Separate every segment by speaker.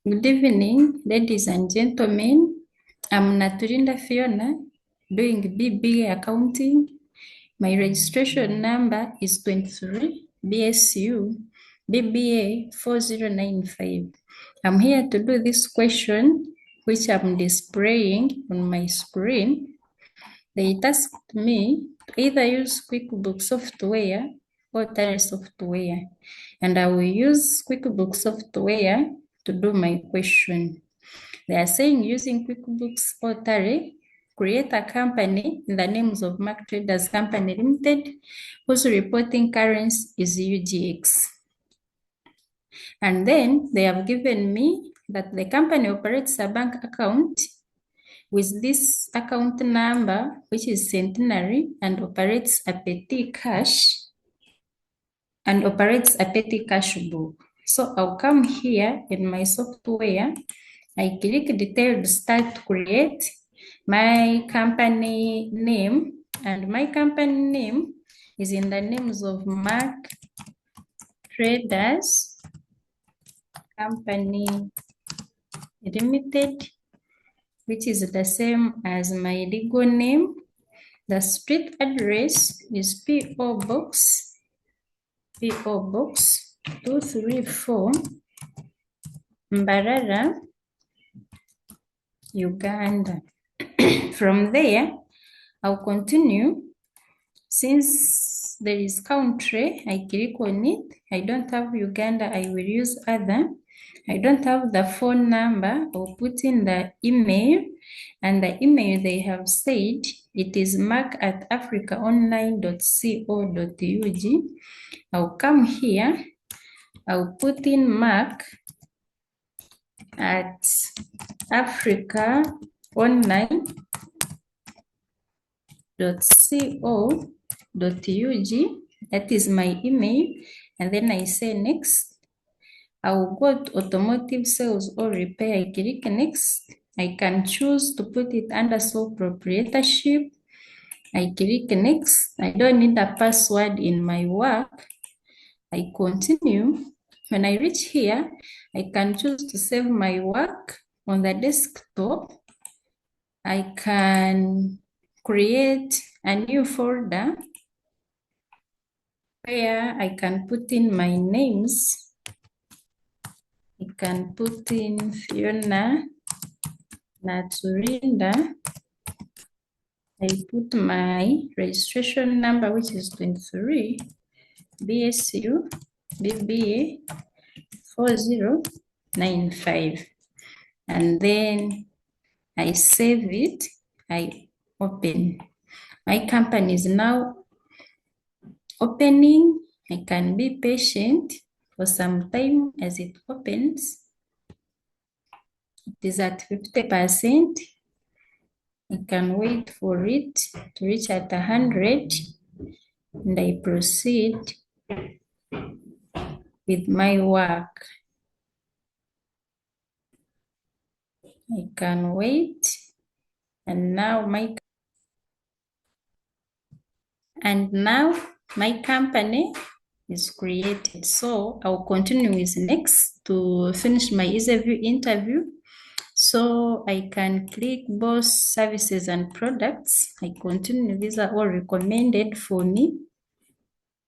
Speaker 1: Good evening, ladies and gentlemen. I'm Naturinda Phionah, doing BBA accounting. My registration number is 23 BSU BBA 4095. I'm here to do this question, which I'm displaying on my screen. They tasked me to either use QuickBooks software or Tally software, and I will use QuickBooks software to do my question. They are saying using QuickBooks or Tally, create a company in the names of Mark Traders Company Limited, whose reporting currency is UGX. And then they have given me that the company operates a bank account with this account number, which is centenary, and operates a petty cash book. So I'll come here in my software, I click detailed start to create my company name, and my company name is in the names of Mark Traders Company Limited, which is the same as my legal name. The street address is PO Box 234, Mbarara, Uganda. From there, I'll continue. Since there is country, I click on it. I don't have Uganda, I will use other. I don't have the phone number, I'll put in the email, and the email they have said it is mark@africaonline.co.ug. I'll come here, I'll put in mark@africaonline.co.ug. That is my email, and then I say next. I will go to automotive sales or repair. I click next. I can choose to put it under sole proprietorship. I click next. I don't need a password in my work. I continue. When I reach here, I can choose to save my work on the desktop. I can create a new folder where I can put in my names. I can put in Phionah, Naturinda. I put my registration number, which is 23 BSU BBA 4095. And then I save it, I open. My company is now opening. I can be patient for some time as it opens. It is at 50%. I can wait for it to reach at 100, and I proceed with my work. I can wait, and now my company is created. So I'll continue with next to finish my EasyView interview. So I can click both services and products. I continue, these are all recommended for me.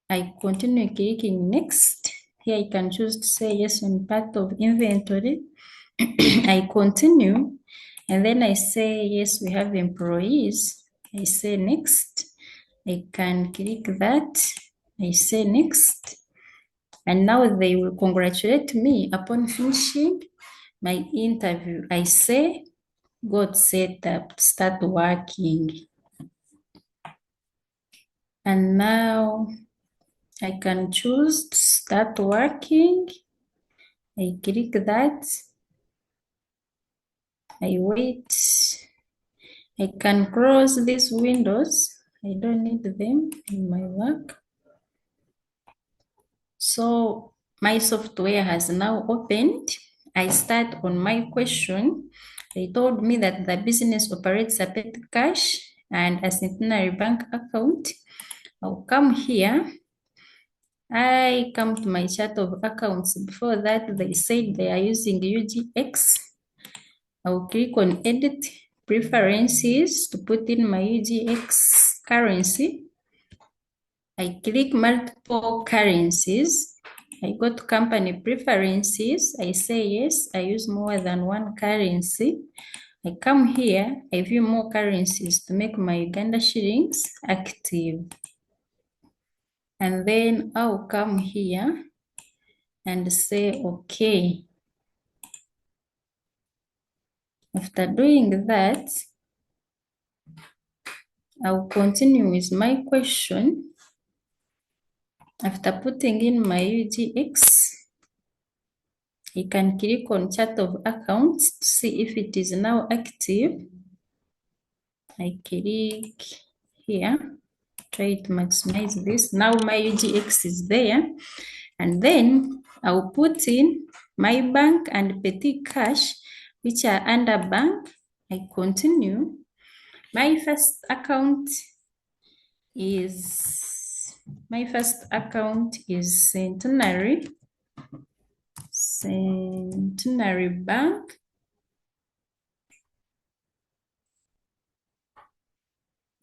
Speaker 1: I continue clicking next. Here I can choose to say yes on part of inventory. I continue, and then I say yes, we have employees. I say next. I can click that. I say next. And now they will congratulate me upon finishing my interview. I say, got set up, start working. And now I can choose to start working. I click that. I wait. I can close these windows. I don't need them in my work. So my software has now opened. I start on my question. They told me that the business operates a petty cash and a centenary bank account. I'll come here. I come to my chart of accounts. Before that, they said they are using UGX. I'll click on edit preferences to put in my UGX currency. I click multiple currencies. I go to company preferences. I say yes, I use more than one currency. I come here, I view more currencies to make my Uganda shillings active. And then I'll come here and say, okay. After doing that, I'll continue with my question. After putting in my UGX, I can click on chart of accounts to see if it is now active. I click here, try to maximize this. Now my UGX is there. And then I'll put in my bank and petty cash, which are under bank. I continue. My first account is Centenary Bank.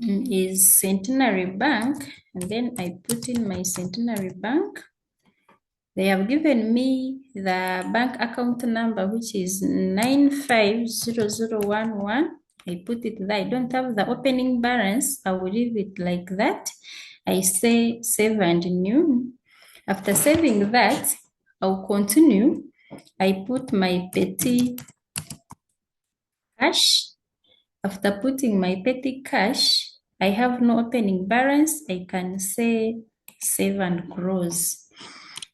Speaker 1: Is Centenary Bank, and then I put in my Centenary Bank. They have given me the bank account number, which is 950011. I put it there. I don't have the opening balance. I will leave it like that. I say save and new. After saving that, I'll continue. I put my petty cash. After putting my petty cash, I have no opening balance. I can say save and close.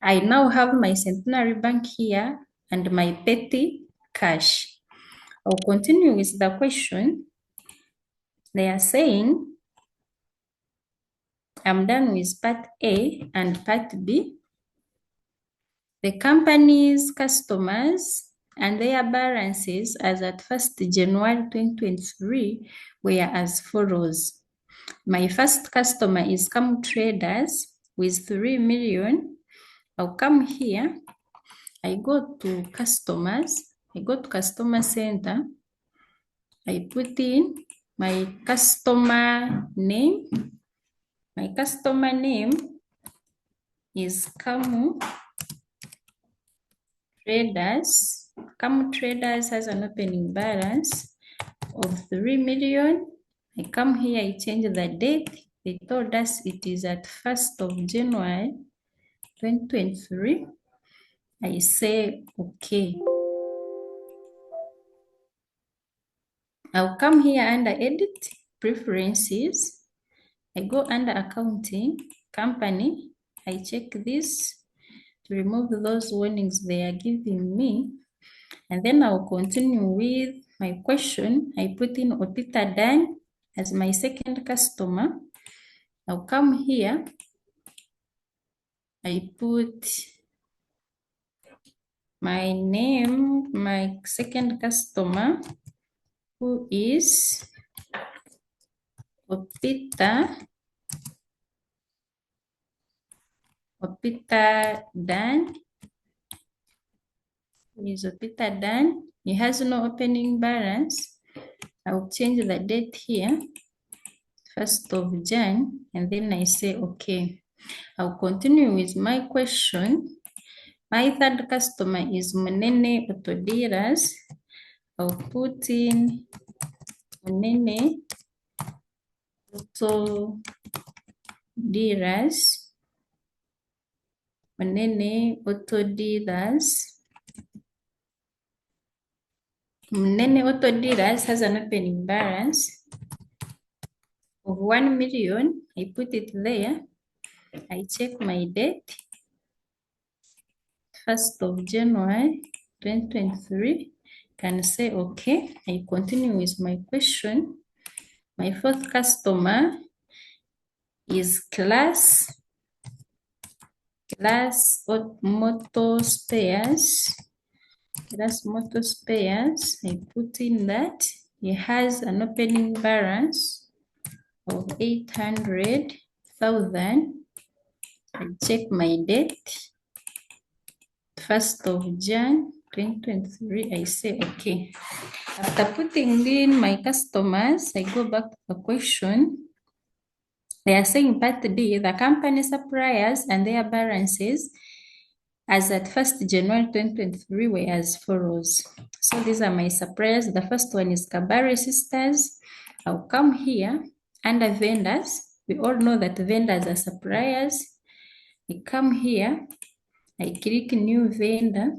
Speaker 1: I now have my Centenary Bank here and my petty cash. I'll continue with the question. They are saying, I'm done with part A and part B. The company's customers and their balances as at 1st January 2023 were as follows. My first customer is Computerized with 3 million. I'll come here. I go to customers. I go to customer center. I put in my customer name. My customer name is Computerized. Computerized has an opening balance of 3 million. I come here, I change the date. They told us it is at 1st of January 2023. I say, okay. I'll come here under edit preferences. I go under accounting, company. I check this to remove those warnings they are giving me. And then I'll continue with my question. I put in Opita Dan as my second customer. I'll come here. I put my name, my second customer, who is Opita Dan. Is Opita Dan. He has no opening balance. I'll change the date here, 1st of Jan, and then I say okay. I'll continue with my question. My third customer is Munene Autodealers. I'll put in Munene Autodealers. Munene Autodealers. Munene Autodealers has an opening balance of 1 million. I put it there. I check my date, 1st of January 2023. Can say okay. I continue with my question. My fourth customer is Class Motor Spares. Class Motor Spares. I put in that. He has an opening balance of 800,000. I check my date, 1st of Jan 2023. I say okay. After putting in my customers, I go back to the question. They are saying part B, the company suppliers and their balances as at 1st January 2023 were as follows. So these are my suppliers. The first one is Kabare Sisters. I'll come here under vendors. We all know that vendors are suppliers. I come here, I click new vendor.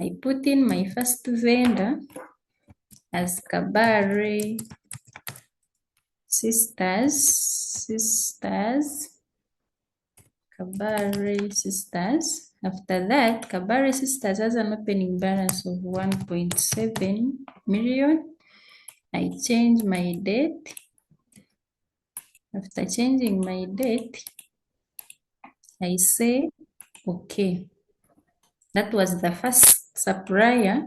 Speaker 1: I put in my first vendor as Kabare Sisters. Kabare Sisters. After that, Kabare Sisters has an opening balance of 1.7 million. I change my date. After changing my date, I say okay. That was the first supplier.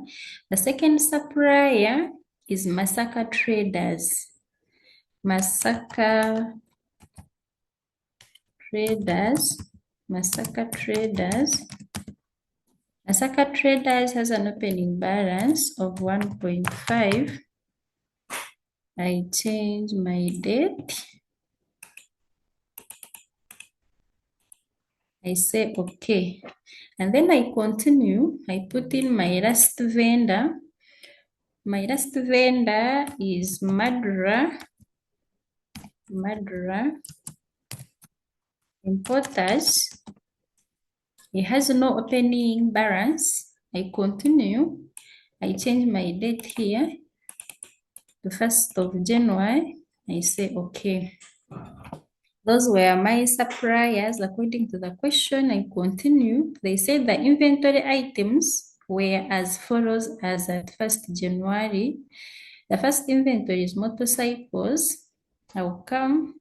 Speaker 1: The second supplier is Masaka Traders. Masaka Traders. Masaka Traders has an opening balance of 1.5. I change my date. I say okay. And then I continue. I put in my last vendor. My last vendor is Madra Importers. It has no opening balance. I continue. I change my date here, the 1st of January. I say okay. Those were my suppliers according to the question. I continue. They said the inventory items were as follows as at 1st January. The first inventory is motorcycles. I'll come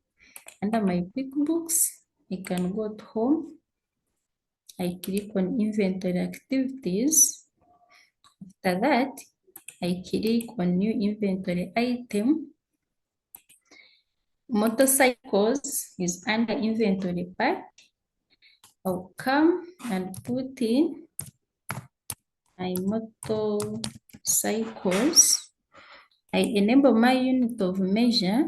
Speaker 1: under my QuickBooks. I can go to home. I click on inventory activities. After that, I click on new inventory item. Motorcycles is under inventory part. I'll come and put in my motorcycles. I enable my unit of measure,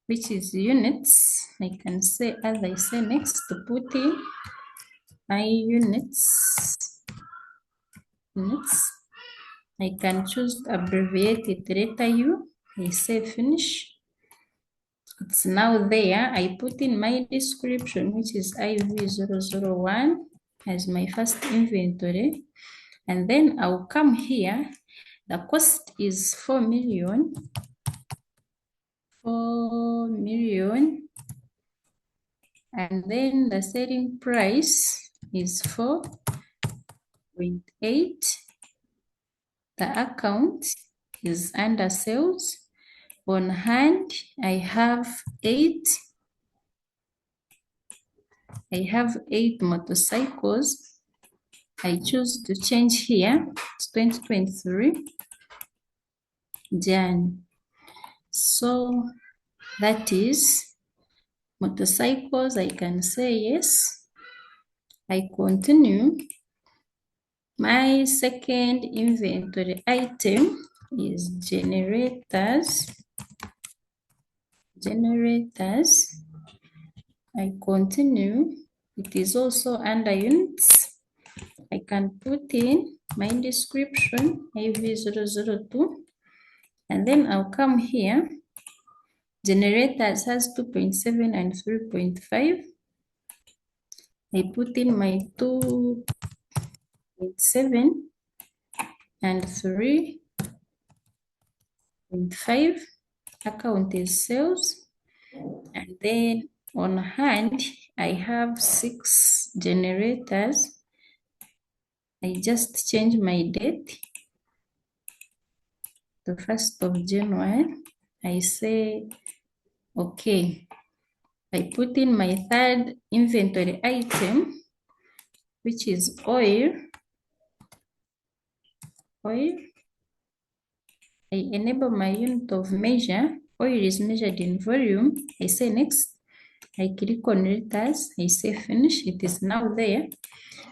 Speaker 1: which is units. I can say, as I say next, to put in my units. I can choose to abbreviate it letter U. I say finish. It's now there. I put in my description, which is IV001 as my first inventory. And then I'll come here. The cost is 4 million. 4 million. And then the selling price is 4.8. The account is under sales. On hand, I have 8. I have 8 motorcycles. I choose to change here. It's 2023 Jan. So that is motorcycles. I can say yes. I continue. My second inventory item is generators. I continue. It is also under units. I can put in my description, IV002, and then I'll come here. Generators has 2.7 and 3.5. I put in my 2.7 and 3.5. Account is sales. And then on hand, I have 6 generators. I just change my date, the 1st of January. I say, okay. I put in my third inventory item, which is oil. I enable my unit of measure. Oil is measured in volume. I say next. I click on letters, I say finish, it is now there.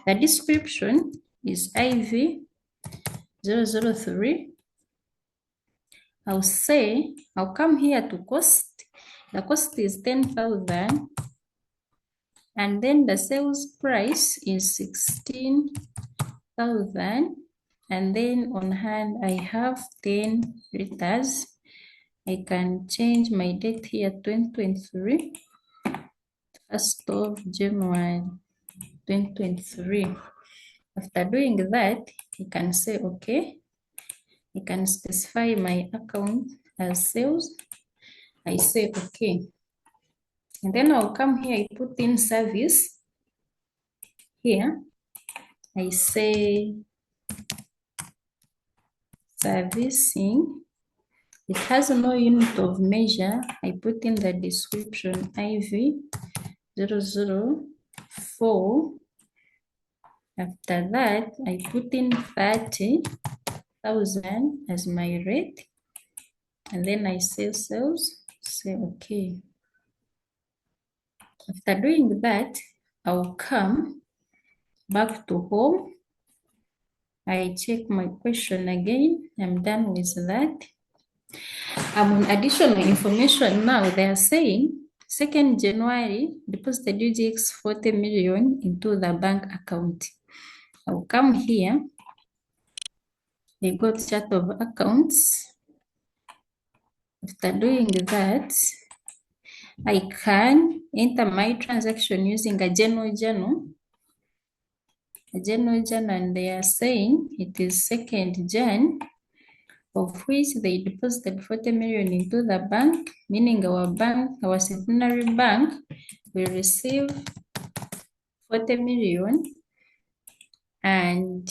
Speaker 1: The description is IV 003. I'll come here to cost. The cost is 10,000. And then the sales price is 16,000. And then on hand, I have 10 liters. I can change my date here, 2023, 1st of January 2023. After doing that, you can say, okay. I can specify my account as sales. I say, okay. And then I'll come here, I put in service. Here, I say servicing. It has no unit of measure. I put in the description IV 004. After that, I put in 30,000 as my rate. And then I say sales, say okay. After doing that, I'll come back to home. I check my question again. I'm done with that. On additional information now, they are saying 2nd January, deposited UGX 40 million into the bank account. I'll come here. I go to chart of accounts. After doing that, I can enter my transaction using a general journal. And they are saying it is 2nd Jan, of which they deposited 40 million into the bank, meaning our centenary bank will receive 40 million and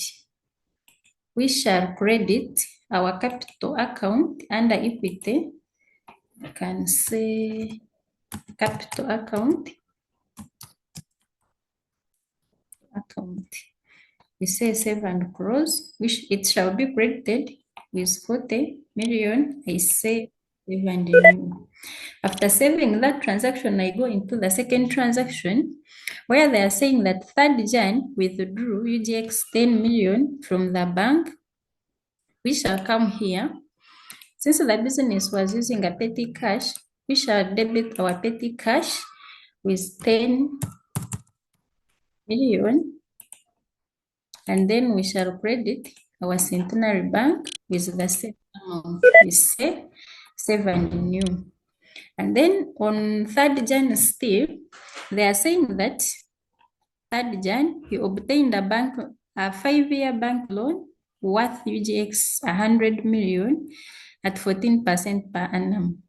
Speaker 1: we shall credit our capital account under equity. You can say capital account. We say save and close, which it shall be credited with 40 million. I say save and renew. After saving that transaction, I go into the second transaction where they are saying that 3rd Jan withdrew UGX 10 million from the bank. We shall come here. Since the business was using a petty cash, we shall debit our petty cash with 10 million. And then we shall credit our centenary bank with the same amount. We say save and renew. And then on 3rd Jan still, they are saying that 3rd Jan, he obtained a 5-year bank loan worth UGX 100 million at 14% per annum.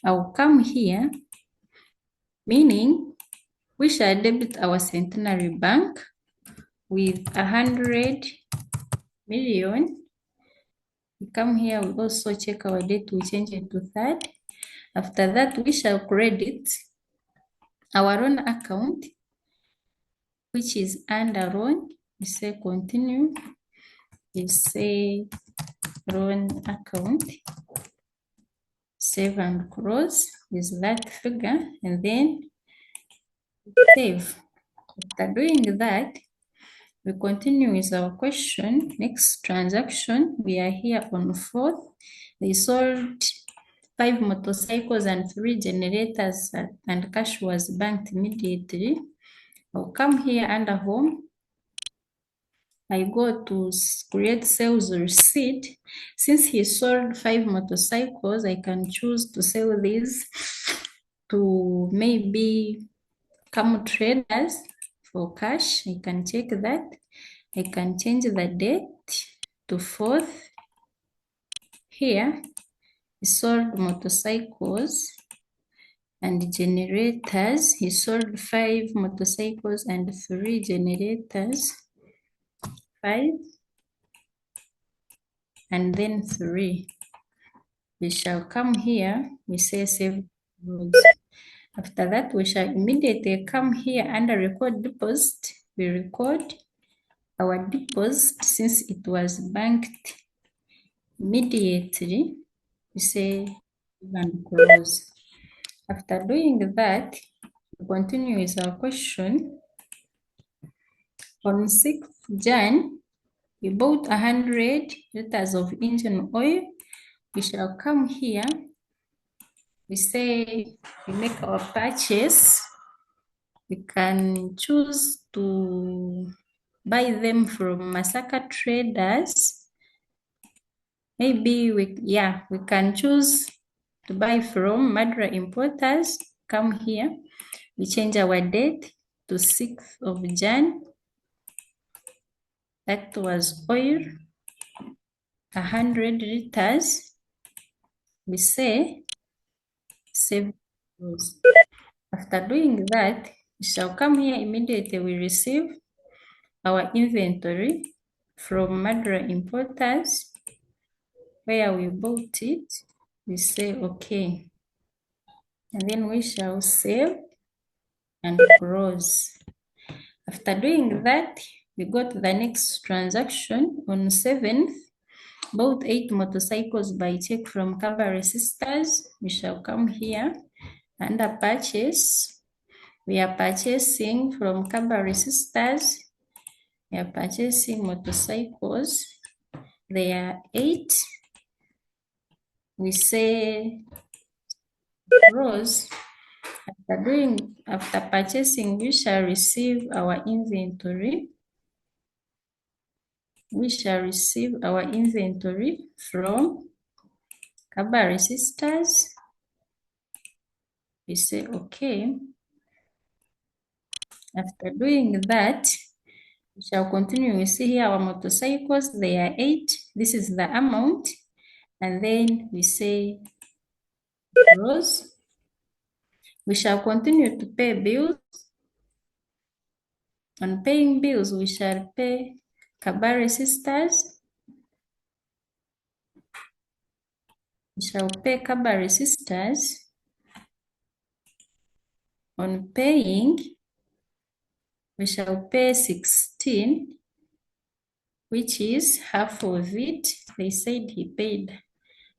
Speaker 1: I'll come here, meaning we shall debit our centenary bank with 100 million. We come here, we also check our date, we change it to 3rd. After that, we shall credit our own account, which is under loan. We say continue. We say loan account. Save and close with that figure, and then save. After doing that, we continue with our question. Next transaction, we are here on 4th. They sold 5 motorcycles and 3 generators, and cash was banked immediately. I'll come here under home. I go to create sales receipt. Since he sold 5 motorcycles, I can choose to sell these to maybe come traders for cash. I can check that. I can change the date to 4th. Here, he sold motorcycles and generators. He sold 5 motorcycles and 3 generators. 5 and then 3. We shall come here. We say save rules. After that, we shall immediately come here under record deposit. We record our deposit since it was banked immediately. We say and close. After doing that, continue with our question. On 6th Jan, we bought 100 liters of engine oil. We shall come here. We say we make our purchase. We can choose to buy them from Masaka traders. Maybe we can choose to buy from Madra importers. Come here. We change our date to 6th of Jan. That was oil, 100 liters. We say save those. After doing that, we shall come here immediately. We receive our inventory from Madra importers where we bought it. We say okay. And then we shall save and close. After doing that, we go to the next transaction on 7th. Bought 8 motorcycles by check from Cabaret Sisters. We shall come here under purchase. We are purchasing from Cabaret Sisters. We are purchasing motorcycles. There are 8. We say rows. After purchasing, we shall receive our inventory. We shall receive our inventory from Cabaret Sisters. We say okay. After doing that, we shall continue. We see here our motorcycles, they are 8. This is the amount. And then we say rows. We shall continue to pay bills. On paying bills, we shall pay Cabaret Sisters. We shall pay Cabaret Sisters. On paying, we shall pay 16, which is half of it. They said he paid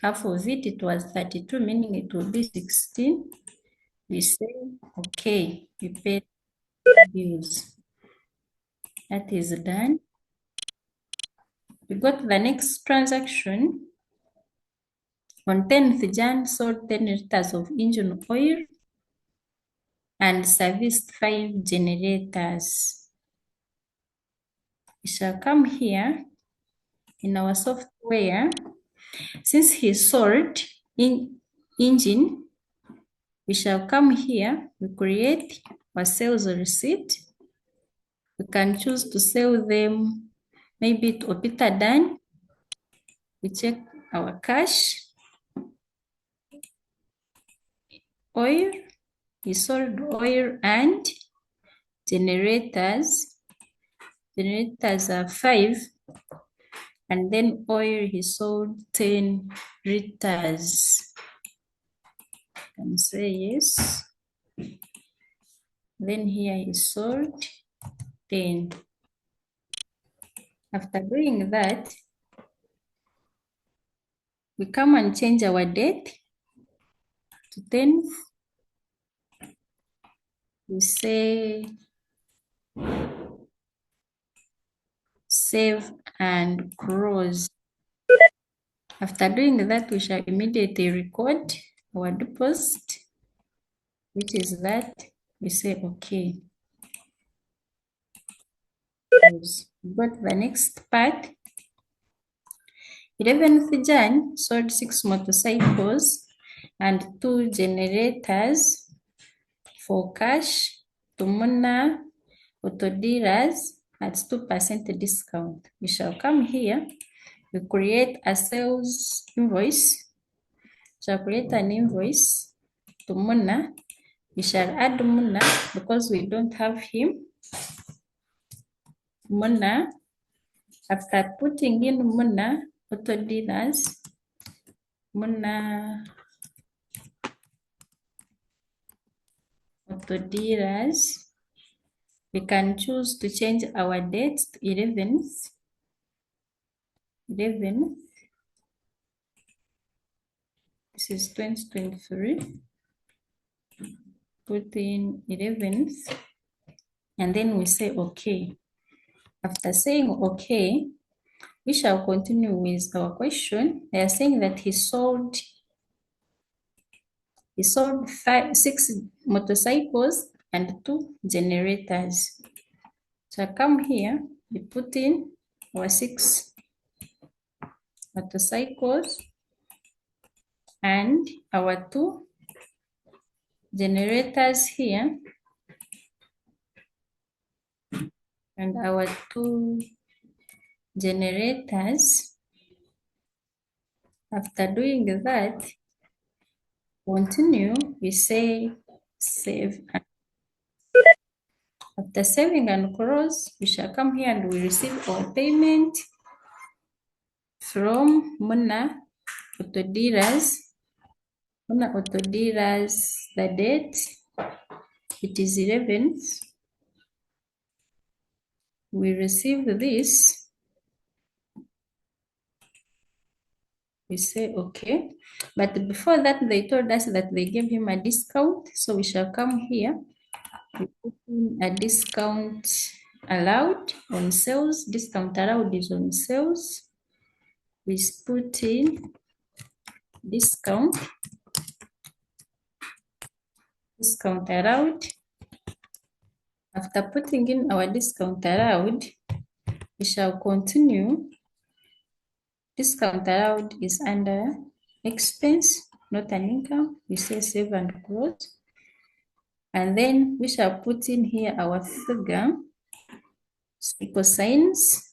Speaker 1: half of it. It was 32, meaning it will be 16. We say, okay, we paid bills. That is done. We go to the next transaction. On 10th Jan, sold 10 liters of engine oil and serviced 5 generators. We shall come here in our software. Since he sold engine, we shall come here. We create our sales receipt. We can choose to sell them maybe to Opita Dan. We check our cash. Oil. He sold oil and generators. Generators are 5. And then oil, he sold 10 liters. You can say yes. Then here he sold 10. After doing that, we come and change our date to 10th. We say save and close. After doing that, we shall immediately record our deposit, which is that. We say okay. We go to the next part. 11th Jan, sold 6 motorcycles and 2 generators for cash to Muna auto dealers at 2% discount. We shall come here. We create a sales invoice. We shall create an invoice to Muna. We shall add Muna because we don't have him. Muna. After putting in Muna auto dealers, Muna auto dealers, we can choose to change our dates to 11th. 11th. This is 2023. put in 11th, and then we say okay. After saying okay, we shall continue with our question. They are saying that he sold 6 motorcycles and 2 generators. So come here, we put in our 6 motorcycles and our 2 generators here, and our 2 generators. After doing that, continue, we say save. After saving and close, we shall come here and we receive our payment from Muna Auto Dealers. Muna Auto Dealers, the date, it is 11th. We receive this. We say okay. But before that, they told us that they gave him a discount. So we shall come here. We put in a discount allowed on sales. Discount allowed is on sales. We put in discount allowed. After putting in our discount allowed, we shall continue. Discount allowed is under expense, not an income. We say save and close. And then we shall put in here our figure. Equal signs.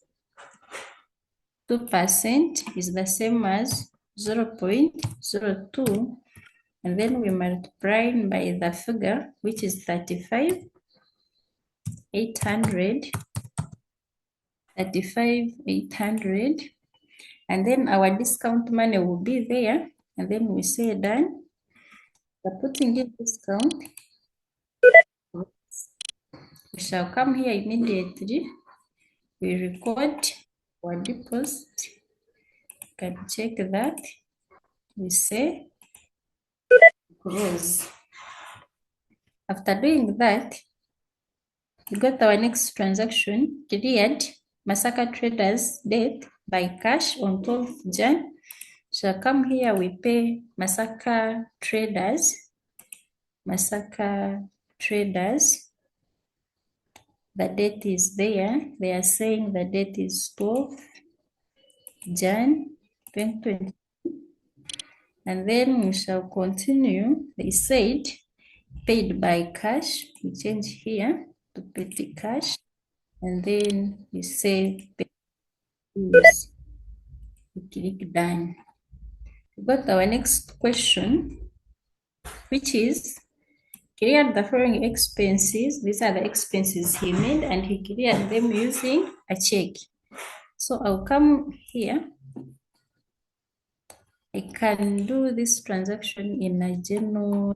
Speaker 1: 2% is the same as 0.02. And then we multiply by the figure, which is 35,800. 35,800. And then our discount money will be there. And then we say done. We're putting in discount. We shall come here immediately. We record our deposit. You can check that. We say close. After doing that, we got our next transaction cleared. Masaka Traders debt by cash on 12th Jan. So come here, we pay Masaka Traders. Masaka Traders. The date is there. They are saying the date is 12th Jan 2020. And then we shall continue. They said paid by cash. We change here to petty cash. And then we say use. We click done. We got our next question, which is cleared the following expenses. These are the expenses he made, and he cleared them using a check. So I'll come here. I can do this transaction in a general.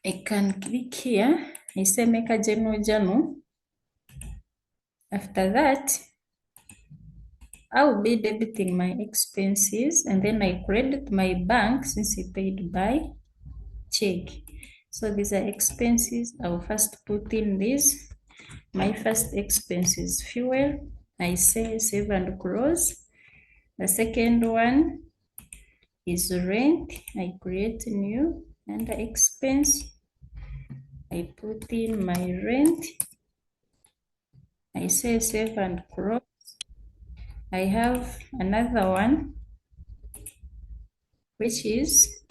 Speaker 1: I can click here. I say make a general journal. After that, I will be debiting my expenses, and then I credit my bank since he paid by check. So these are expenses. I will first put in this. My first expense is fuel. I say save and close. The second one is rent. I create new under expense. I put in my rent. I say save and close. I have another one, which is,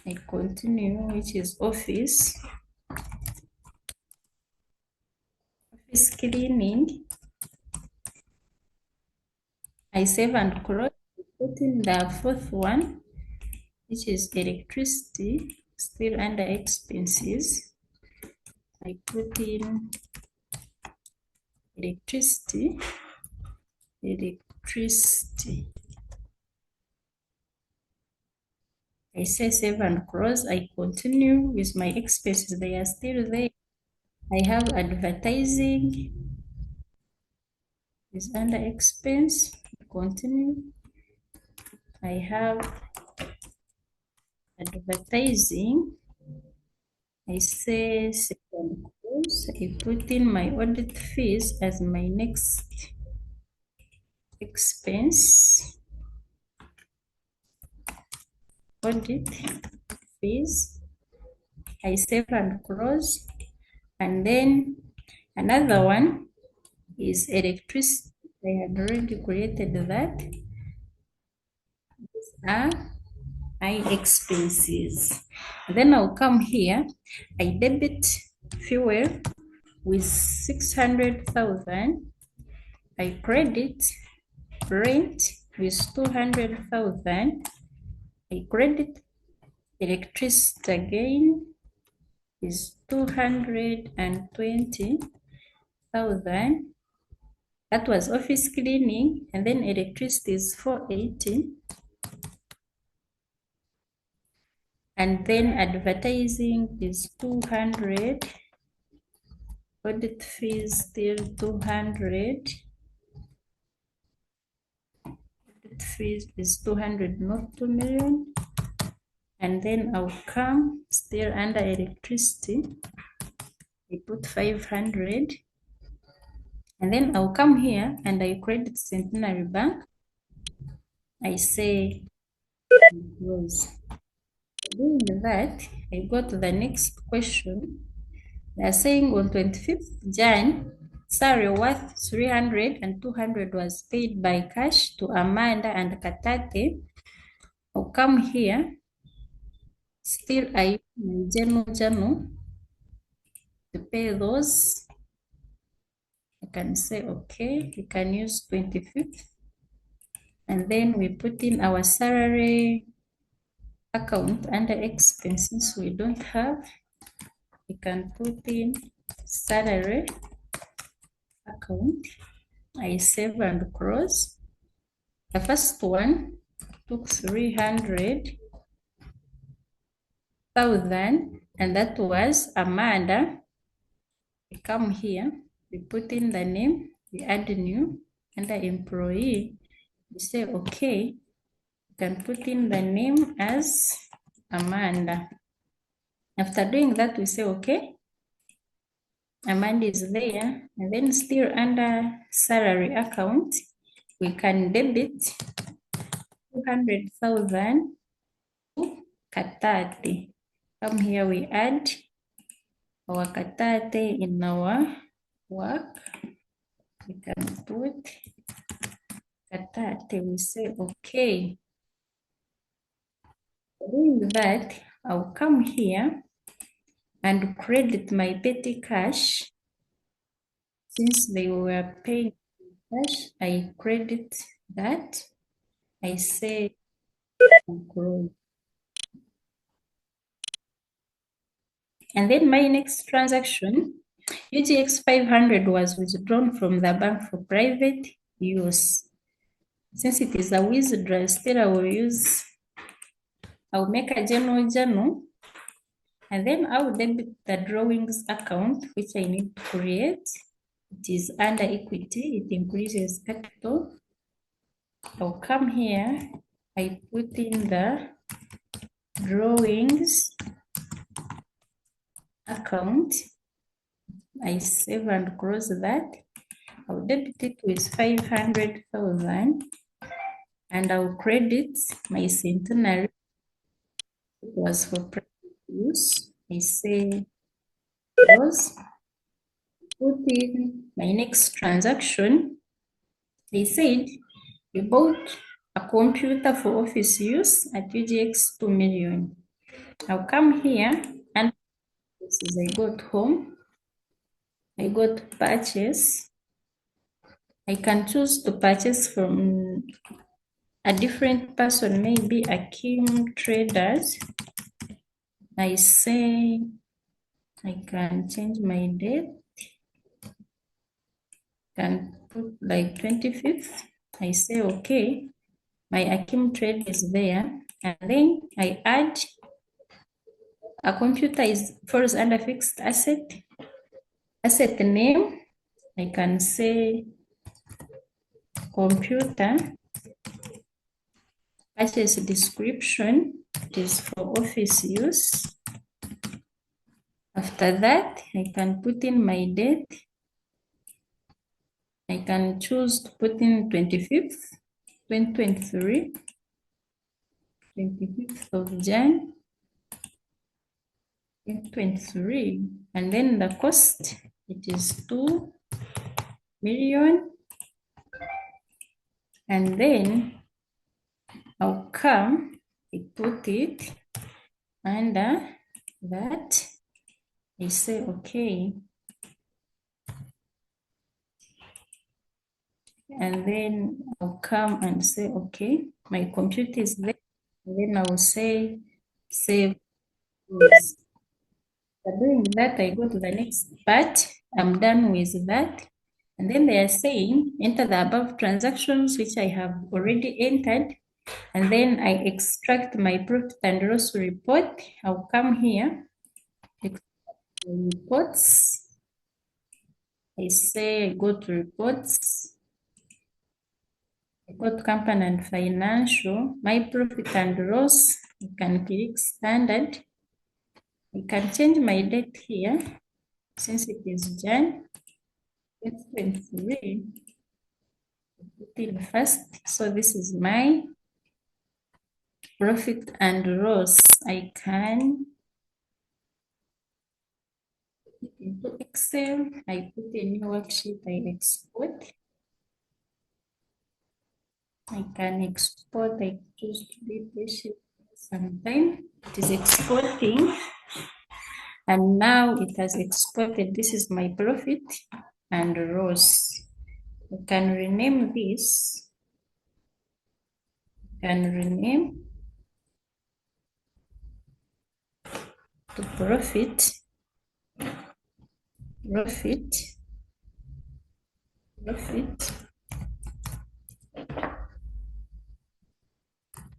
Speaker 1: I continue, which is office cleaning. I save and close. I put in the fourth one, which is electricity, still under expenses. I put in electricity. I say save and close. I continue with my expenses. They are still there. I have advertising is under expense. Continue. I have advertising, I say second course, I put in my audit fees as my next expense. Audit fees, I save and close. And then another one is electricity. I had already created that. These are my expenses. And then I'll come here, I debit fuel with 600,000. I credit rent with 200,000. I credit electricity again is 220,000. That was office cleaning, and then electricity is 480. And then advertising is 200. Audit fees still 200. Audit fees is 200, not 2 million. And then I'll come still under electricity. I put 500. And then I'll come here and I credit Centenary Bank. I say close. Doing that, I go to the next question. They are saying on 25th Jan, salary worth 300 and 200 was paid by cash to Amanda and Katate. I'll come here. Still, I use my journal to pay those. I can say, okay, we can use 25th. And then we put in our salary account under expenses we don't have. We can put in salary account. I save and close. The first one took 300,000, and that was Amanda. We come here, we put in the name, we add new under employee. We say okay. You can put in the name as Amanda. After doing that, we say okay. Amanda is there, and then still under salary account, we can debit 200,000 to Katate. Come here, we add our Katate in our work. We can put Katate. We say okay. Doing that, I'll come here and credit my petty cash. Since they were paying cash, I credit that. I say close. And then my next transaction, UGX 500 was withdrawn from the bank for private use. Since it is a withdrawal, still I'll make a general journal, and then I'll debit the drawings account, which I need to create. It is under equity, it increases capital. I'll come here, I put in the drawings account. I save and close that. I'll debit it with 500,000, and I'll credit my Centenary. It was for private use. I say close. Put in my next transaction. They said we bought a computer for office use at UGX 2 million. I'll come here and this is I got home. I got purchase. I can choose to purchase from a different person, maybe Akim Traders. I say I can change my date. Can put like 25th. I say okay. My Akim trade is there, and then I add a computer falls under fixed asset. Asset name, I can say computer. Purchase description, it is for office use. After that, I can put in my date. I can choose to put in 25th, 2023, 25th of Jan, 2023. And then the cost, it is 2 million. And then I'll come, I put it under that. I say, okay. And then I'll come and say, okay, my computer is there. And then I will say, save. Yes. By doing that, I go to the next part. I'm done with that. And then they are saying, enter the above transactions, which I have already entered. And then I extract my profit and loss report. I'll come here, extract the reports. I say, go to reports. I go to company and financial. My profit and loss, you can click standard. I can change my date here since it is Jan 2023. Put in first. So this is my profit and loss. I can put it into Excel. I put a new worksheet. I export. I can export. I choose to be patient sometime. It is exporting. And now it has exported. This is my profit and loss. You can rename this. You can rename to profit, profit, profit,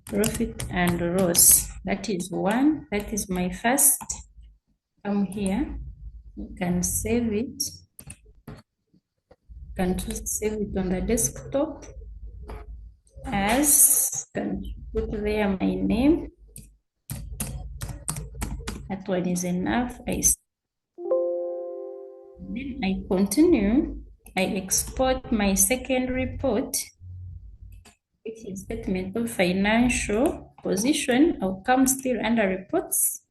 Speaker 1: profit and loss. That is one. That is my first. Come here. You can save it. You can just save it on the desktop as, can put there my name. That one is enough. Then I continue. I export my second report, which is statement of financial position. I'll come still under reports,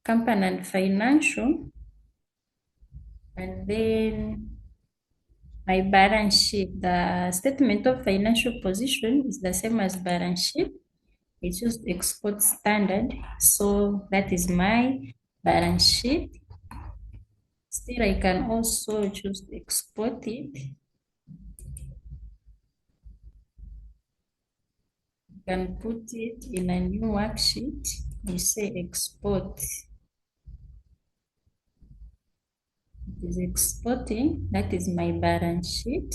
Speaker 1: company and financial, and then my balance sheet. The statement of financial position is the same as balance sheet. It's just export standard. So that is my balance sheet. Still, I can also choose to export it. You can put it in a new worksheet. You say export. It is exporting. That is my balance sheet,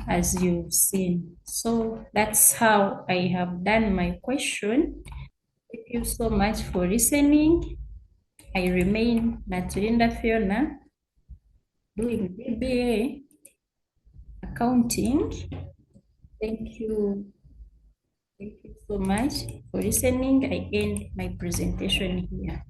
Speaker 1: as you've seen. So that's how I have done my question. Thank you so much for listening. I remain Naturinda Phionah, doing BBA accounting. Thank you. Thank you so much for listening. I end my presentation here.